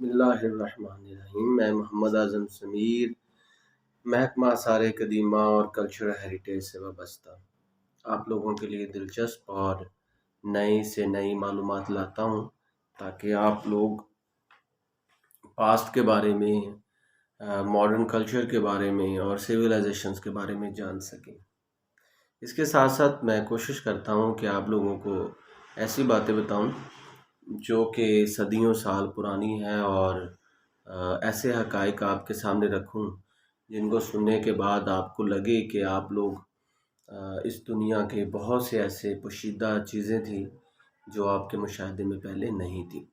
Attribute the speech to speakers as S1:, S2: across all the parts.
S1: बिस्मिल्लाहिर्रहमानिर्रहीम। मैं मोहम्मद आज़म समीर, महकमा आसार कदीमा और कल्चरल हेरिटेज से वाबस्ता आप लोगों के लिए दिलचस्प और नई से नई मालूमात लाता हूँ ताकि आप लोग पास्ट के बारे में, मॉडर्न कल्चर के बारे में और सिविलाइजेशंस के बारे में जान सकें। इसके साथ साथ मैं कोशिश करता हूँ कि आप लोगों को ऐसी बातें बताऊँ जो कि सदियों साल पुरानी है और ऐसे हक़ाइक़ आपके सामने रखूं जिनको सुनने के बाद आपको लगे कि आप लोग इस दुनिया के बहुत से ऐसे पोशीदा चीज़ें थी जो आपके मुशाहिदे में पहले नहीं थी।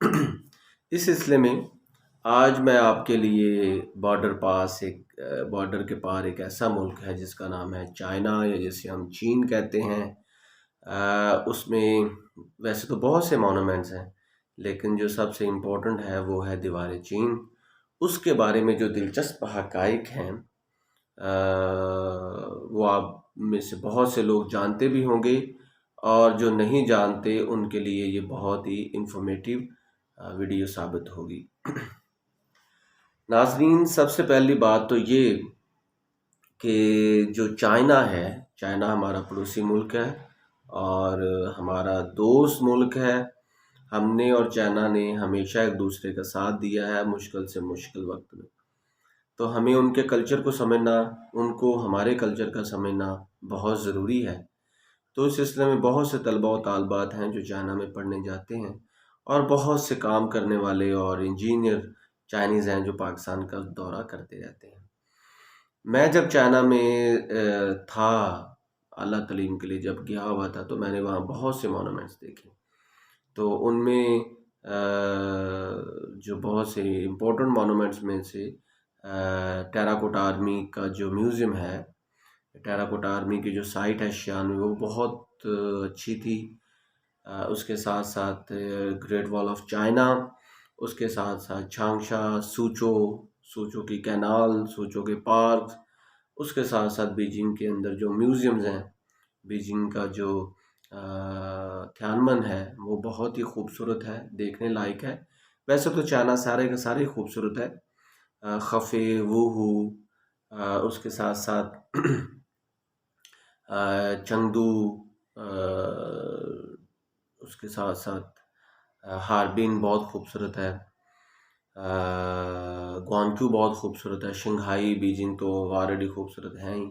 S1: इस सिलसिले में आज मैं आपके लिए बॉर्डर के पार एक ऐसा मुल्क है जिसका नाम है चाइना, या जिसे हम चीन कहते हैं। उसमें वैसे तो बहुत से मोनूमेंट्स हैं, लेकिन जो सबसे इम्पोर्टेंट है वो है दीवार चीन। उसके बारे में जो दिलचस्प हक़ाइक़ हैं वो आप में से बहुत से लोग जानते भी होंगे, और जो नहीं जानते उनके लिए ये बहुत ही इंफॉर्मेटिव वीडियो साबित होगी। नाज़रीन, सबसे पहली बात तो ये कि जो चाइना है, चाइना हमारा पड़ोसी मुल्क है और हमारा दोस्त मुल्क है। हमने और चाइना ने हमेशा एक दूसरे का साथ दिया है मुश्किल से मुश्किल वक्त में, तो हमें उनके कल्चर को समझना, उनको हमारे कल्चर का समझना बहुत ज़रूरी है। तो इस सिलसिले में बहुत से तलबा और तालबात हैं जो चाइना में पढ़ने जाते हैं, और बहुत से काम करने वाले और इंजीनियर चाइनीज़ हैं जो पाकिस्तान का दौरा करते रहते हैं। मैं जब चाइना में था आला तालीम के लिए, जब गया हुआ था, तो मैंने वहाँ बहुत से मोनूमेंट्स देखे। तो उनमें जो बहुत से इम्पोर्टेंट मोनूमेंट्स में से टेराकोटा आर्मी का जो म्यूज़ियम है, टेराकोटा आर्मी की जो साइट है शियान में, वो बहुत अच्छी थी। उसके साथ साथ ग्रेट वॉल ऑफ चाइना, उसके साथ साथ चांगशा, सूचो की कैनाल, सूचो के पार्क, उसके साथ साथ बीजिंग के अंदर जो म्यूज़ियम्स हैं, बीजिंग का जो थियानमन है वो बहुत ही खूबसूरत है, देखने लायक है। वैसे तो चाइना सारे का सारे खूबसूरत है, खफ़े, वूहू, उसके साथ साथ चंगदू, उसके साथ साथ हार्बिन बहुत खूबसूरत है, ग्वांगचू बहुत खूबसूरत है, शंघाई, बीजिंग तो ऑलरेडी खूबसूरत हैं ही।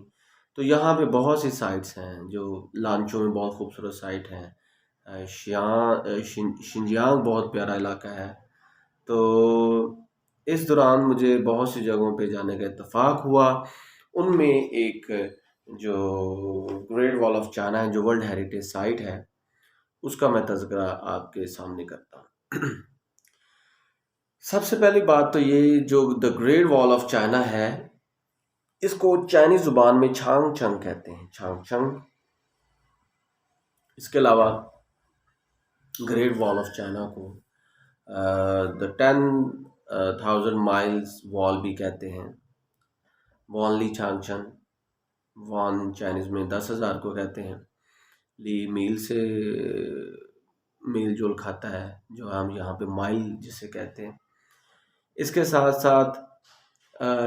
S1: तो यहाँ पे बहुत सी साइट्स हैं, जो लांचो में बहुत खूबसूरत साइट हैं, शिंजियांग बहुत प्यारा इलाका है। तो इस दौरान मुझे बहुत सी जगहों पे जाने का इत्तेफाक हुआ। उनमें एक जो ग्रेट वॉल ऑफ चाइना है, जो वर्ल्ड हेरिटेज साइट है, उसका मैं तज़किरा आपके सामने करता हूँ। सबसे पहली बात तो ये, जो the great wall of China है, इसको चाइनीज़ ज़ुबान में छांग चंग कहते हैं, छांग चंग। इसके अलावा ग्रेट वॉल ऑफ चाइना को द 10,000 माइल्स वॉल भी कहते हैं, वॉन ली छांगचन। वॉन चाइनीज़ में 10,000 को कहते हैं। ली मील से मेल जोल खाता है, जो हम यहाँ पे माइल जिसे कहते हैं। इसके साथ साथ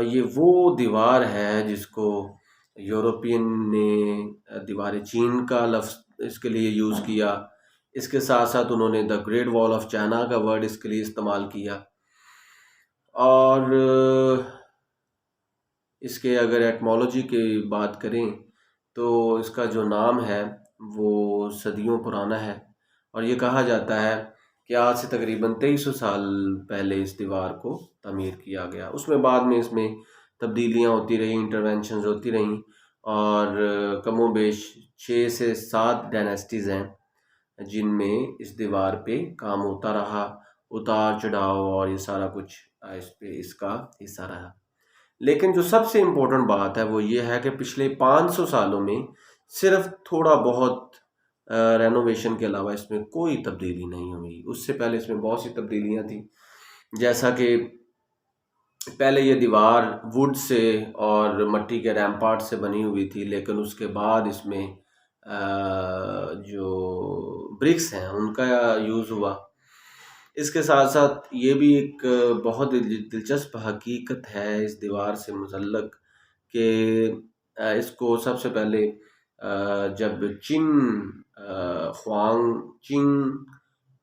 S1: ये वो दीवार है जिसको यूरोपियन ने दीवार चीन का लफ्ज़ इसके लिए यूज़ किया। इसके साथ साथ उन्होंने the great wall of China का वर्ड इसके लिए इस्तेमाल किया। और इसके अगर एटमोलॉजी की बात करें तो इसका जो नाम है वो सदियों पुराना है, और ये कहा जाता है कि आज से तकरीबन 2300 साल पहले इस दीवार को तमीर किया गया। उसमें बाद में इसमें तब्दीलियाँ होती रहीं, इंटरवेंशंस होती रहीं, और कमोबेश 6 से 7 डायनेस्टीज़ हैं जिनमें इस दीवार पे काम होता रहा, उतार चढ़ाव और ये सारा कुछ इस पे इसका हिस्सा रहा। लेकिन जो सबसे इम्पोर्टेंट बात है वो ये है कि पिछले 500 सालों में सिर्फ थोड़ा बहुत रेनोवेशन के अलावा इसमें कोई तब्दीली नहीं हुई। उससे पहले इसमें बहुत सी तब्दीलियां थी, जैसा कि पहले ये दीवार वुड से और मिट्टी के रैम्पार्ट से बनी हुई थी, लेकिन उसके बाद इसमें जो ब्रिक्स हैं उनका यूज़ हुआ। इसके साथ साथ ये भी एक बहुत दिलचस्प हकीकत है इस दीवार से मुतल्लक कि इसको सबसे पहले जब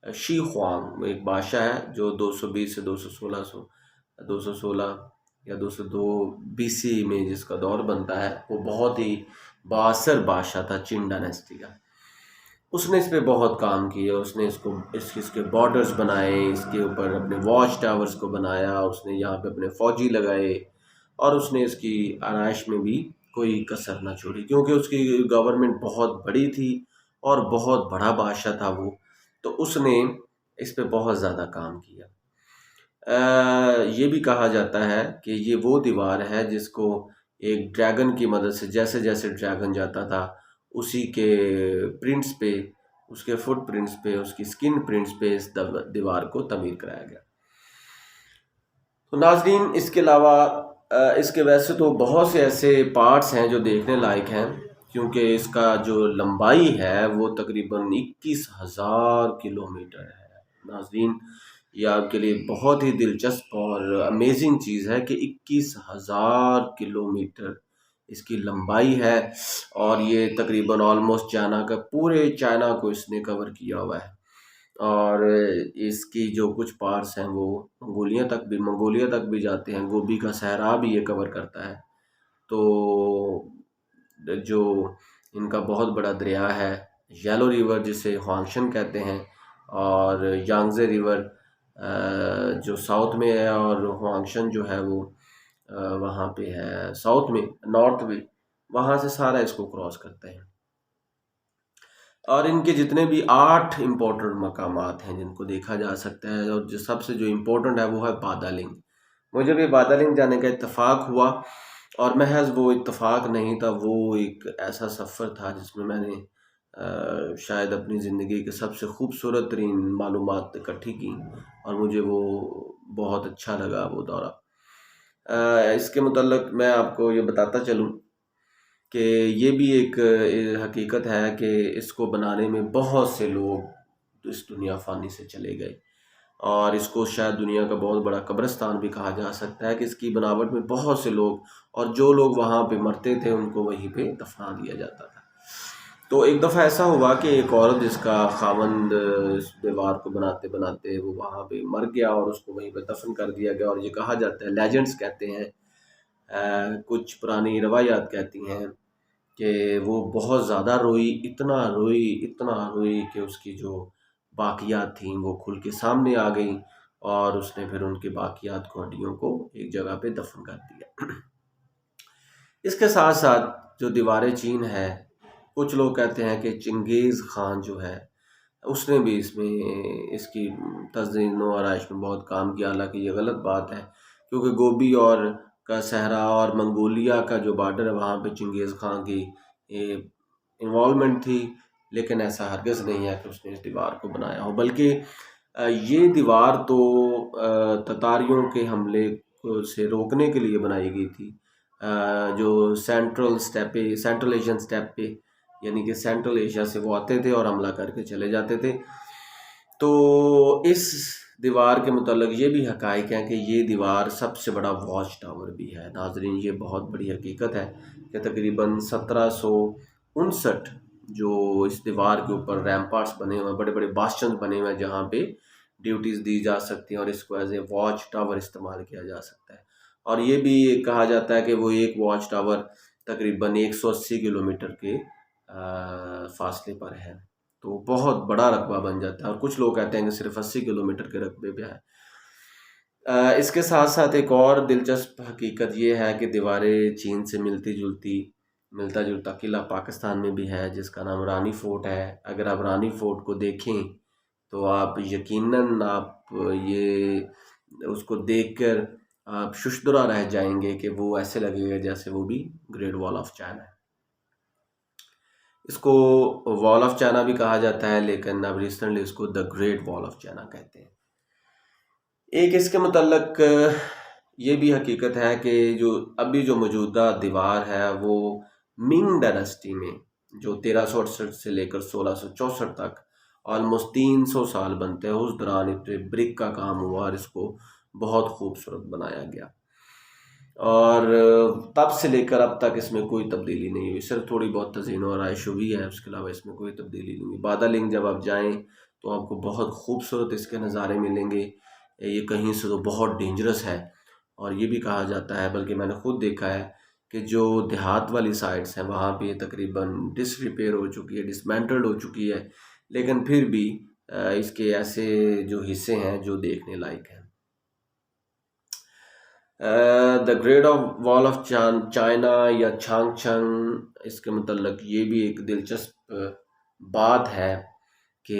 S1: शी हुआंग एक बादशाह है जो 220 से 216 या 202 बीसी में जिसका दौर बनता है, वो बहुत ही बासर बादशाह था चिन डायनेस्टी का। उसने इस पे बहुत काम किया, उसने इसके बॉर्डर्स बनाए, इसके ऊपर अपने वॉच टावर्स को बनाया, उसने यहाँ पे अपने फौजी लगाए और उसने इसकी आराइश में भी कोई कसर ना छोड़ी, क्योंकि उसकी गवर्नमेंट बहुत बड़ी थी और बहुत बड़ा बादशाह था वो, तो उसने इस पे बहुत ज़्यादा काम किया। ये भी कहा जाता है कि ये वो दीवार है जिसको एक ड्रैगन की मदद से, जैसे जैसे ड्रैगन जाता था उसी के प्रिंट्स पे, उसके फुट प्रिंट्स पे, उसकी स्किन प्रिंट्स पे इस दीवार को तमीर कराया गया। तो नाजरीन, इसके अलावा इसके वैसे तो बहुत से ऐसे पार्ट्स हैं जो देखने लायक हैं, क्योंकि इसका जो लंबाई है वो तकरीबन 21,000 किलोमीटर है। नाजरीन, ये आपके लिए बहुत ही दिलचस्प और अमेजिंग चीज़ है कि 21,000 किलोमीटर इसकी लंबाई है और ये तकरीबन ऑलमोस्ट चाइना का, पूरे चाइना को इसने कवर किया हुआ है। और इसकी जो कुछ पार्ट्स हैं वो मंगोलिया तक भी जाते हैं। गोबी का सहरा भी ये कवर करता है। तो जो इनका बहुत बड़ा दरिया है येलो रिवर, जिसे ह्वांगशन कहते हैं, और यांगज़े रिवर जो साउथ में है, और ह्वांगशन जो है वो वहाँ पे है साउथ में, नॉर्थ में, वहाँ से सारा इसको क्रॉस करते हैं। और इनके जितने भी 8 इम्पोर्टेंट मकामात हैं जिनको देखा जा सकता है, और जो सबसे जो इम्पोर्टेंट है वो है बादालिंग। मुझे भी बादालिंग जाने का इत्तेफाक हुआ, और महज वो इत्तेफाक नहीं था, वो एक ऐसा सफ़र था जिसमें मैंने शायद अपनी ज़िंदगी के सबसे खूबसूरत तरीन मालूमात इकट्ठी की, और मुझे वो बहुत अच्छा लगा वो दौरा। इसके मुतल्लिक़ मैं आपको ये बताता चलूँ कि ये भी एक हकीकत है कि इसको बनाने में बहुत से लोग इस दुनिया फ़ानी से चले गए, और इसको शायद दुनिया का बहुत बड़ा कब्रिस्तान भी कहा जा सकता है कि इसकी बनावट में बहुत से लोग, और जो लोग वहाँ पे मरते थे उनको वहीं पे दफना दिया जाता था। तो एक दफ़ा ऐसा हुआ कि एक औरत जिसका खावंद इस दीवार को बनाते बनाते वो वहाँ पे मर गया और उसको वहीं पे दफन कर दिया गया। और ये कहा जाता है, लेजेंड्स कहते हैं, कुछ पुरानी रवायात कहती हैं कि वो बहुत ज़्यादा रोई, इतना रोई कि उसकी जो बाकियात थीं वो खुल के सामने आ गई, और उसने फिर उनके बाकियात को, हड्डियों को एक जगह पे दफन कर दिया। इसके साथ साथ जो दीवार चीन है, कुछ लोग कहते हैं कि चंगेज़ खान जो है उसने भी इसमें इसकी तज़्ज़ीन व आराइश में बहुत काम किया। हालांकि ये गलत बात है, क्योंकि गोबी और का सहरा और मंगोलिया का जो बॉर्डर है वहाँ पे चंगेज़ खान की इन्वॉल्वमेंट थी, लेकिन ऐसा हरगिज़ नहीं है कि उसने इस दीवार को बनाया हो। बल्कि ये दीवार तो ततारियों के हमले से रोकने के लिए बनाई गई थी। जो सेंट्रल एशियन स्टेप पे, यानी कि सेंट्रल एशिया से वो आते थे और हमला करके चले जाते थे। तो इस दीवार के मुताल्लिक़ ये भी हक़ाइक़ हैं कि ये दीवार सबसे बड़ा वॉच टावर भी है। नाज़रीन, ये बहुत बड़ी हकीकत है कि तकरीबन 1759 जो इस दीवार के ऊपर रैम्पार्ट्स बने हुए हैं, बड़े बड़े बास्टन्स बने हुए हैं जहाँ पे ड्यूटीज़ दी जा सकती हैं और इसको एज ए वॉच टावर इस्तेमाल किया जा सकता है। और ये भी कहा जाता है कि वो एक वॉच टावर तकरीबन 180 किलोमीटर के फासले पर है, तो बहुत बड़ा रकबा बन जाता है। और कुछ लोग कहते हैं कि सिर्फ 80 किलोमीटर के रकबे पे है। इसके साथ साथ एक और दिलचस्प हकीकत ये है कि दीवारें चीन से मिलता जुलता किला पाकिस्तान में भी है, जिसका नाम रानी फ़ोर्ट है। अगर आप रानी फ़ोर्ट को देखें तो आप यकीनन ये उसको देखकर आप शुशदुरा रह जाएंगे कि वो ऐसे लगेगा जैसे वो भी ग्रेट वॉल ऑफ चाइना है। इसको वॉल ऑफ चाइना भी कहा जाता है, लेकिन अब रिसेंटली इसको the great wall of China कहते हैं। एक इसके मुतल्लक ये भी हकीकत है कि जो मौजूदा दीवार है वो मिंग डायनेस्टी में, जो 1368 से लेकर 1664 तक ऑलमोस्ट 300 साल बनते हैं। उस दौरान इस पे ब्रिक का काम हुआ और इसको बहुत खूबसूरत बनाया गया। और तब से लेकर अब तक इसमें कोई तब्दीली नहीं हुई, सिर्फ थोड़ी बहुत तज़ीन और आराइश हुई है, उसके अलावा इसमें कोई तब्दीली नहीं हुई। बादा लिंक जब आप जाएं तो आपको बहुत खूबसूरत इसके नज़ारे मिलेंगे। ये कहीं से तो बहुत डेंजरस है, और ये भी कहा जाता है, बल्कि मैंने खुद देखा है कि जो देहात वाली साइट्स हैं वहाँ पे ये तकरीबन डिसरिपेयर हो चुकी है, डिसमेंटल्ड हो चुकी है, लेकिन फिर भी इसके ऐसे जो हिस्से हैं जो देखने लायक हैं। The great of wall of China या छांगछंग, इसके मतलब ये भी एक दिलचस्प बात है कि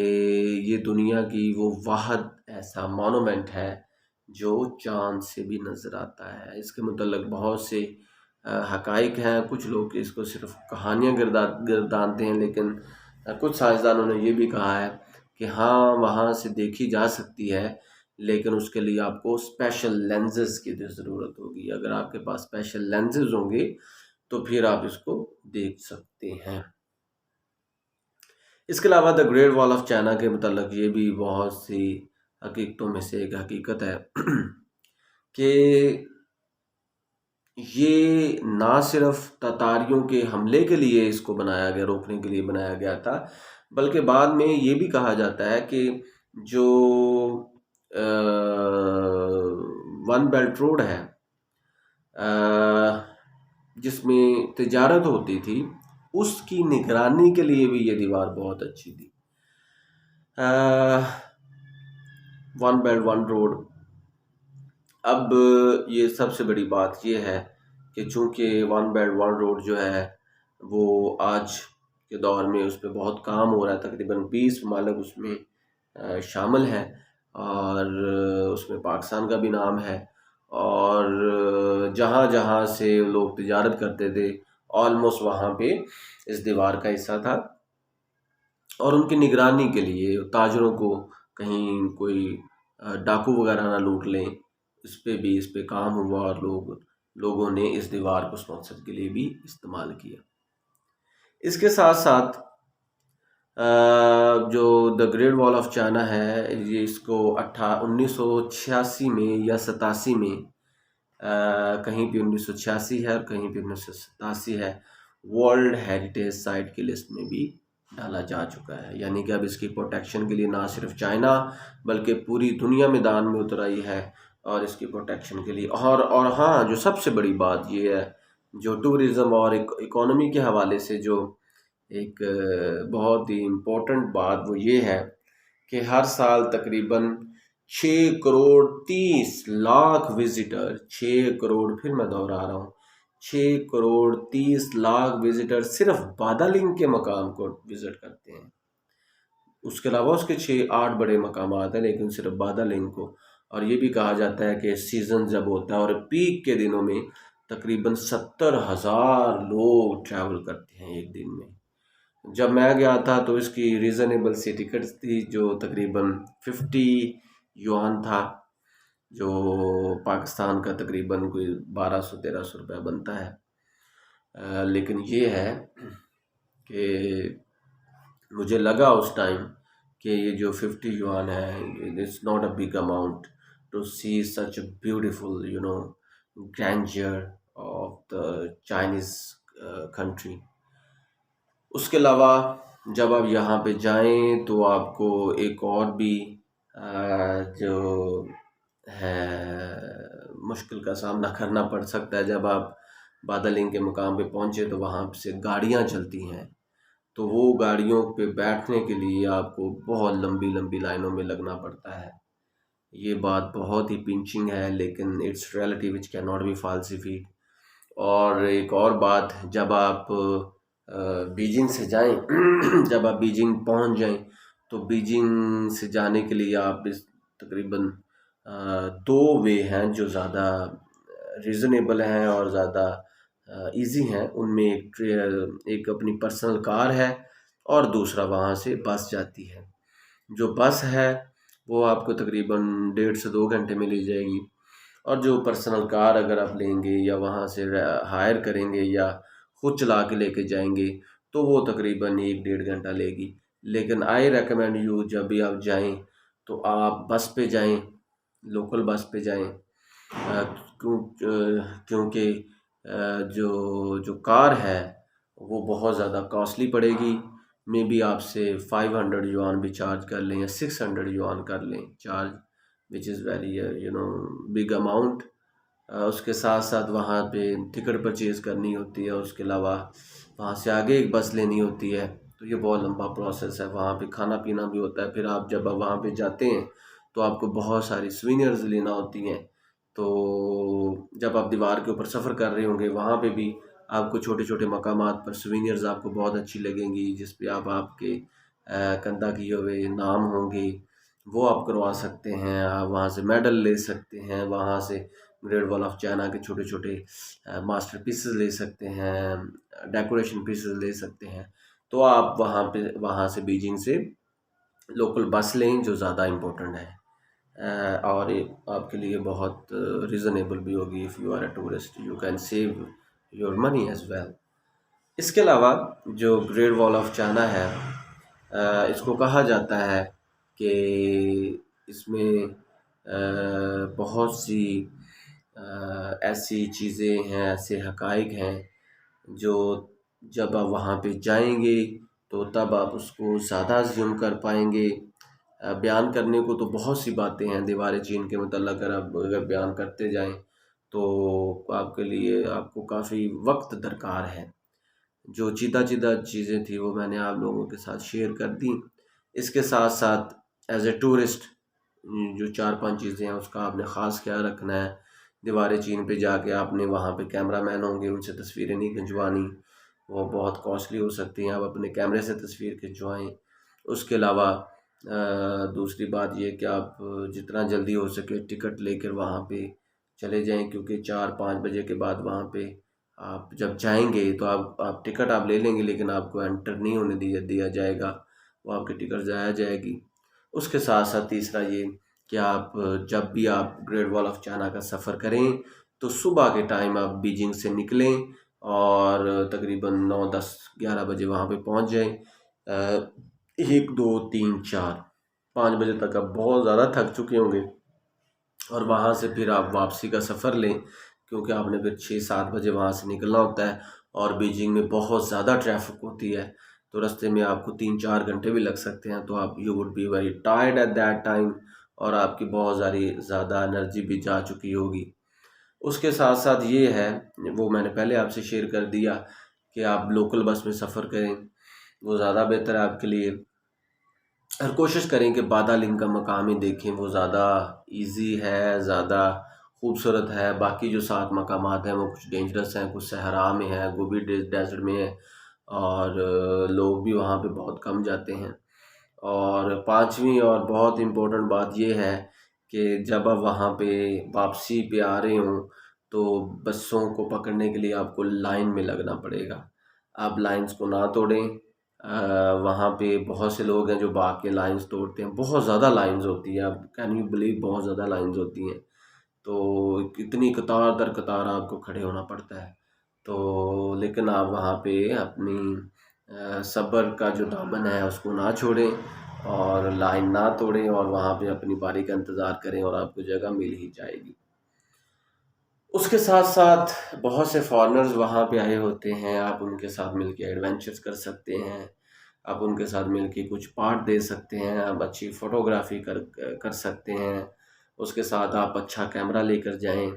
S1: ये दुनिया की वो वाहद ऐसा मोनूमेंट है जो चांद से भी नज़र आता है। इसके मतलब बहुत से हकाइक हैं। कुछ लोग इसको सिर्फ कहानियाँ गिरदानते हैं, लेकिन कुछ साइंसदानों ने ये भी कहा है कि हाँ, वहाँ से देखी जा सकती है, लेकिन उसके लिए आपको स्पेशल लेंसेज की ज़रूरत होगी। अगर आपके पास स्पेशल लेंसेज होंगे तो फिर आप इसको देख सकते हैं। इसके अलावा the great wall of China के मतलब ये भी बहुत सी हकीकतों में से एक हकीकत है कि ये ना सिर्फ ततारियों के हमले के लिए इसको बनाया गया, रोकने के लिए बनाया गया था, बल्कि बाद में ये भी कहा जाता है कि जो वन बेल्ट रोड है जिसमें तिजारत होती थी, उसकी निगरानी के लिए भी ये दीवार बहुत अच्छी थी। One belt one road. अब ये सबसे बड़ी बात ये है कि चूँकि वन बेल्ट वन रोड जो है वो आज के दौर में उस पर बहुत काम हो रहा है, तकरीबन 20 ममालिक उसमें शामिल हैं, और उसमें पाकिस्तान का भी नाम है, और जहाँ जहाँ से लोग तिजारत करते थे ऑलमोस्ट वहाँ पे इस दीवार का हिस्सा था, और उनकी निगरानी के लिए ताजरों को कहीं कोई डाकू वगैरह ना लूट लें, इस पे काम हुआ, और लोगों ने इस दीवार को उस मकसद के लिए भी इस्तेमाल किया। इसके साथ साथ जो the great wall of China है, ये इसको 1986 में या 87 में, कहीं पे 1986 है और कहीं पे 1987 है, वर्ल्ड हेरिटेज साइट की लिस्ट में भी डाला जा चुका है। यानी कि अब इसकी प्रोटेक्शन के लिए ना सिर्फ चाइना बल्कि पूरी दुनिया मैदान में उतर आई है, और इसकी प्रोटेक्शन के लिए। और हाँ, जो सबसे बड़ी बात ये है, जो टूरिज़्म और इकोनॉमी के हवाले से जो एक बहुत ही इम्पोर्टेंट बात वो ये है कि हर साल तकरीबन 6 करोड़ 30 लाख विजिटर, 6 करोड़, फिर मैं दोहरा रहा हूँ, 6 करोड़ 30 लाख विजिटर सिर्फ बादा लिंक के मकाम को विजिट करते हैं। उसके अलावा उसके 6-8 बड़े मकामात हैं, लेकिन सिर्फ बादा लिंक को। और ये भी कहा जाता है कि सीज़न जब होता है और पीक के दिनों में तकरीबन 70,000 लोग ट्रैवल करते हैं एक दिन में। जब मैं गया था तो इसकी रीज़नेबल सी टिकट्स थी, जो तकरीबन 50 युआन था, जो पाकिस्तान का तकरीबन कोई 1200-1300 रुपया बनता है। लेकिन ये है कि मुझे लगा उस टाइम कि ये जो 50 युआन है, it's not a big amount to see such beautiful grandeur of the Chinese country. उसके अलावा जब आप यहाँ पे जाएं तो आपको एक और भी जो है मुश्किल का सामना करना पड़ सकता है। जब आप बादा लिंक के मुकाम पे पहुँचे तो वहाँ से गाड़ियाँ चलती हैं, तो वो गाड़ियों पे बैठने के लिए आपको बहुत लंबी लंबी लाइनों में लगना पड़ता है। ये बात बहुत ही पिंचिंग है, लेकिन it's reality which can not be falsified. और एक और बात, जब आप बीजिंग से जाएं जब आप बीजिंग पहुंच जाएं तो बीजिंग से जाने के लिए आप इस तकरीबन 2 वे हैं जो ज़्यादा रीज़नेबल हैं और ज़्यादा इजी हैं। उनमें एक अपनी पर्सनल कार है, और दूसरा वहाँ से बस जाती है। जो बस है वो आपको तकरीबन 1.5 से 2 घंटे में ले जाएगी, और जो पर्सनल कार अगर आप लेंगे या वहाँ से हायर करेंगे या खुद चला के लेके जाएंगे तो वो तकरीबन 1-1.5 घंटा लेगी। लेकिन आई रेकमेंड यू जब भी आप जाएं तो आप बस पे जाएं, लोकल बस पे जाएं। क्योंकि जो जो कार है वो बहुत ज़्यादा कॉस्टली पड़ेगी। मे बी आपसे 500 युआन भी चार्ज कर लें या 600 युआन कर लें charge, which is very big amount. उसके साथ साथ वहाँ पे टिकट परचेज़ करनी होती है, उसके अलावा वहाँ से आगे एक बस लेनी होती है, तो ये बहुत लंबा प्रोसेस है। वहाँ पे खाना पीना भी होता है। फिर आप जब वहाँ पे जाते हैं तो आपको बहुत सारी सुवेनियर्स लेना होती हैं। तो जब आप दीवार के ऊपर सफ़र कर रहे होंगे वहाँ पे भी आपको छोटे छोटे मकामात पर सुवेनियर्स आपको बहुत अच्छी लगेंगी, जिस पे आप आपके कंधा किए हुए नाम होंगे, वो आप करवा सकते हैं। आप वहाँ से मेडल ले सकते हैं, वहाँ से ग्रेट वॉल ऑफ चाइना के छोटे छोटे मास्टर पीसेस ले सकते हैं, डेकोरेशन पीसेस ले सकते हैं। तो आप वहाँ से बीजिंग से लोकल बस लें जो ज़्यादा इम्पोर्टेंट है, और ये आपके लिए बहुत रीज़नेबल भी होगी। If you are a tourist you can save your money as well. इसके अलावा जो ग्रेट वॉल ऑफ चाइना है, इसको कहा जाता है कि इसमें बहुत सी ऐसी चीज़ें हैं, ऐसे हकाइक हैं जो जब आप वहाँ पे जाएंगे तो तब आप उसको ज़्यादा ज़ूम कर पाएंगे। बयान करने को तो बहुत सी बातें हैं दीवार चीन के मतलब, अगर आप बयान करते जाएं तो आपके लिए आपको काफ़ी वक्त दरकार है। जो चीदा चीदा चीज़ें थी वो मैंने आप लोगों के साथ शेयर कर दी। इसके साथ साथ एज ए टूरिस्ट जो 4-5 चीज़ें हैं उसका आपने ख़ास ख्याल रखना है। दीवार चीन पे जाके आपने वहाँ पे कैमरा मैन होंगे, उनसे तस्वीरें नहीं खिंचवानी, वो बहुत कॉस्टली हो सकती हैं। आप अपने कैमरे से तस्वीर खिंचवाएँ। उसके अलावा दूसरी बात ये कि आप जितना जल्दी हो सके टिकट लेकर वहाँ पे चले जाएं, क्योंकि 4-5 बजे के बाद वहाँ पे आप जब जाएंगे तो आप टिकट आप ले लेंगे लेकिन आपको एंटर नहीं होने दिया जाएगा, वो आपकी टिकट जाया जाएगी। उसके साथ साथ तीसरा ये कि आप जब भी आप ग्रेट वॉल ऑफ चाइना का सफ़र करें तो सुबह के टाइम आप बीजिंग से निकलें और तकरीबन 9, 10, 11 बजे वहाँ पे पहुँच जाएं। 1, 2, 3, 4, 5 बजे तक आप बहुत ज़्यादा थक चुके होंगे और वहाँ से फिर आप वापसी का सफ़र लें, क्योंकि आपने फिर 6-7 बजे वहाँ से निकलना होता है और बीजिंग में बहुत ज़्यादा ट्रैफिक होती है, तो रास्ते में आपको 3-4 घंटे भी लग सकते हैं। तो आप you would be very tired at that time और आपकी बहुत सारी ज़्यादा एनर्जी भी जा चुकी होगी। उसके साथ साथ ये है, वो मैंने पहले आपसे शेयर कर दिया कि आप लोकल बस में सफ़र करें, वो ज़्यादा बेहतर है आपके लिए। और कोशिश करें कि बादालिंग का मकाम ही देखें, वो ज़्यादा इजी है, ज़्यादा खूबसूरत है। बाकी जो 7 मकामात हैं वो कुछ डेंजरस हैं, कुछ सहरा में है, गोबी डेजर्ट में है और लोग भी वहाँ पे बहुत कम जाते हैं। और पांचवी और बहुत इम्पोर्टेंट बात ये है कि जब आप वहाँ पे वापसी पे आ रहे हों तो बसों को पकड़ने के लिए आपको लाइन में लगना पड़ेगा। आप लाइंस को ना तोड़ें। वहाँ पे बहुत से लोग हैं जो भाग के लाइंस तोड़ते हैं, बहुत ज़्यादा लाइंस होती है, आप कैन यू बिलीव, बहुत ज़्यादा लाइंस होती हैं। तो इतनी कतार दर कतार आपको खड़े होना पड़ता है। तो लेकिन आप वहाँ पे अपनी सब्र का जो दामन है उसको ना छोड़ें और लाइन ना तोड़ें और वहाँ पे अपनी बारी का इंतज़ार करें और आपको जगह मिल ही जाएगी। उसके साथ साथ बहुत से फॉरेनर्स वहाँ पे आए होते हैं, आप उनके साथ मिलके एडवेंचर्स कर सकते हैं, आप उनके साथ मिलके कुछ पार्ट दे सकते हैं, आप अच्छी फ़ोटोग्राफी कर सकते हैं। उसके साथ आप अच्छा कैमरा लेकर जाएं,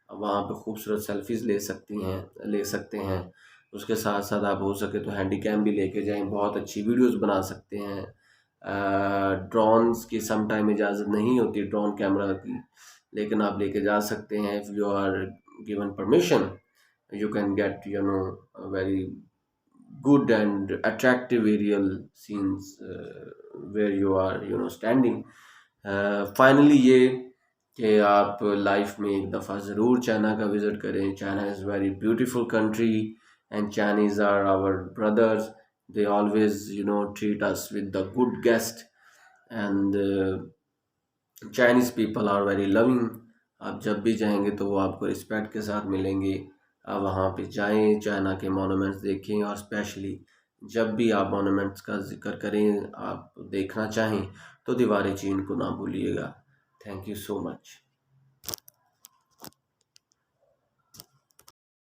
S1: वहाँ पे खूबसूरत सेल्फीज़ ले सकते हैं। उसके साथ साथ आप हो सके तो हैंडी कैम भी लेके जाएं, बहुत अच्छी वीडियोस बना सकते हैं। ड्रोन्स की सम टाइम इजाज़त नहीं होती, ड्रोन कैमरा की, लेकिन आप लेके जा सकते हैं। If you are given permission you can get very good and attractive aerial scenes where you are standing. Finally ये कि आप लाइफ में एक दफ़ा ज़रूर चाइना का विज़िट करें। China is very beautiful country and Chinese are our brothers, they always treat us with the good guest and Chinese people are very loving. आप जब भी जाएंगे तो वो आपको रिस्पेक्ट के साथ मिलेंगे। आप वहाँ पे जाएं, चाइना के मोनूमेंट्स देखें और स्पेशली जब भी आप मॉन्यूमेंट्स का ज़िक्र करें, आप देखना चाहें तो दीवार चीन को ना भूलिएगा। Thank you so much.